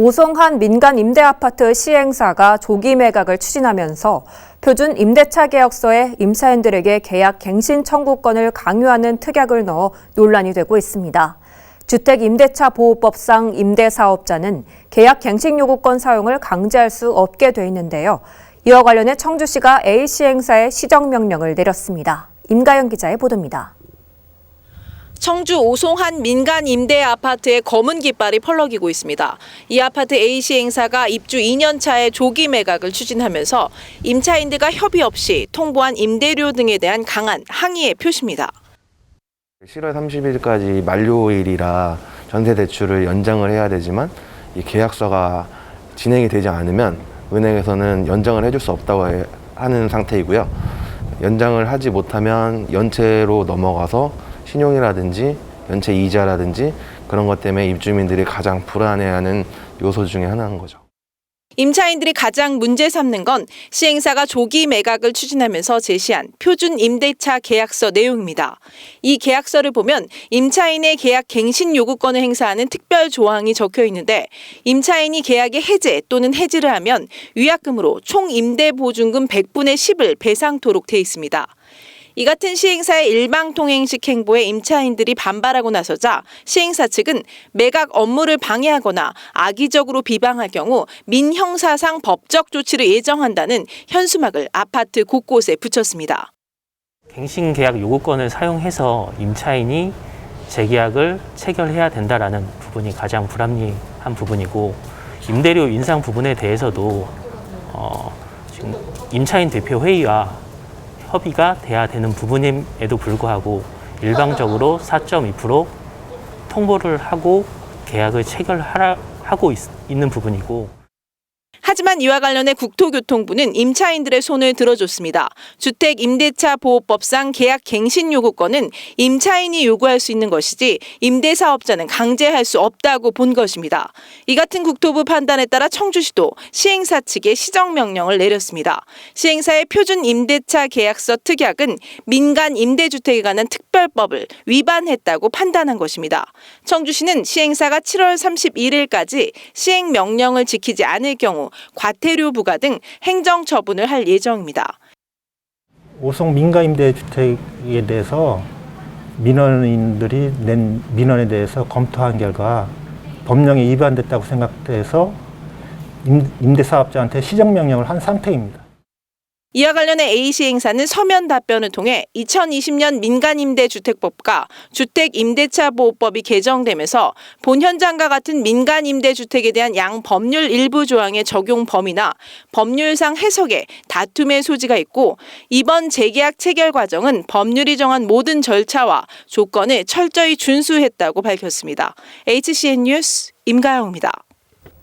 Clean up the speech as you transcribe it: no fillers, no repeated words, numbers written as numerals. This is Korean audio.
오송한 민간 임대아파트 시행사가 조기 매각을 추진하면서 표준 임대차 계약서에 임차인들에게 계약 갱신 청구권을 강요하는 특약을 넣어 논란이 되고 있습니다. 주택임대차보호법상 임대사업자는 계약 갱신 요구권 사용을 강제할 수 없게 돼 있는데요. 이와 관련해 청주시가 A시행사에 시정명령을 내렸습니다. 임가연 기자의 보도입니다. 청주 오송한 민간 임대 아파트의 검은 깃발이 펄럭이고 있습니다. 이 아파트 A시행사가 입주 2년 차에 조기 매각을 추진하면서 임차인들과 협의 없이 통보한 임대료 등에 대한 강한 항의의 표시입니다. 7월 30일까지 만료일이라 전세 대출을 연장을 해야 되지만 이 계약서가 진행이 되지 않으면 은행에서는 연장을 해줄 수 없다고 하는 상태이고요. 연장을 하지 못하면 연체로 넘어가서 신용이라든지 연체 이자라든지 그런 것 때문에 입주민들이 가장 불안해하는 요소 중에 하나인 거죠. 임차인들이 가장 문제 삼는 건 시행사가 조기 매각을 추진하면서 제시한 표준 임대차 계약서 내용입니다. 이 계약서를 보면 임차인의 계약 갱신 요구권을 행사하는 특별 조항이 적혀 있는데 임차인이 계약의 해제 또는 해지를 하면 위약금으로 총 임대 보증금 100분의 10을 배상토록 돼 있습니다. 이 같은 시행사의 일방통행식 행보에 임차인들이 반발하고 나서자 시행사 측은 매각 업무를 방해하거나 악의적으로 비방할 경우 민형사상 법적 조치를 예정한다는 현수막을 아파트 곳곳에 붙였습니다. 갱신 계약 요구권을 사용해서 임차인이 재계약을 체결해야 된다라는 부분이 가장 불합리한 부분이고 임대료 인상 부분에 대해서도 지금 임차인 대표 회의와 협의가 돼야 되는 부분임에도 불구하고 일방적으로 4.2% 통보를 하고 계약을 체결하고 있는 부분이고 하지만 이와 관련해 국토교통부는 임차인들의 손을 들어줬습니다. 주택임대차보호법상 계약 갱신 요구권은 임차인이 요구할 수 있는 것이지 임대사업자는 강제할 수 없다고 본 것입니다. 이 같은 국토부 판단에 따라 청주시도 시행사 측에 시정명령을 내렸습니다. 시행사의 표준 임대차 계약서 특약은 민간 임대주택에 관한 특별법을 위반했다고 판단한 것입니다. 청주시는 시행사가 7월 31일까지 시행명령을 지키지 않을 경우 과태료 부과 등 행정 처분을 할 예정입니다. 오송 민간임대주택에 대해서 민원인들이 낸 민원에 대해서 검토한 결과 법령에 위반됐다고 생각돼서 임대사업자한테 시정명령을 한 상태입니다. 이와 관련해 A시행사는 서면 답변을 통해 2020년 민간임대주택법과 주택임대차보호법이 개정되면서 본 현장과 같은 민간임대주택에 대한 양법률 일부 조항의 적용 범위나 법률상 해석에 다툼의 소지가 있고 이번 재계약 체결 과정은 법률이 정한 모든 절차와 조건을 철저히 준수했다고 밝혔습니다. HCN 뉴스 임가영입니다.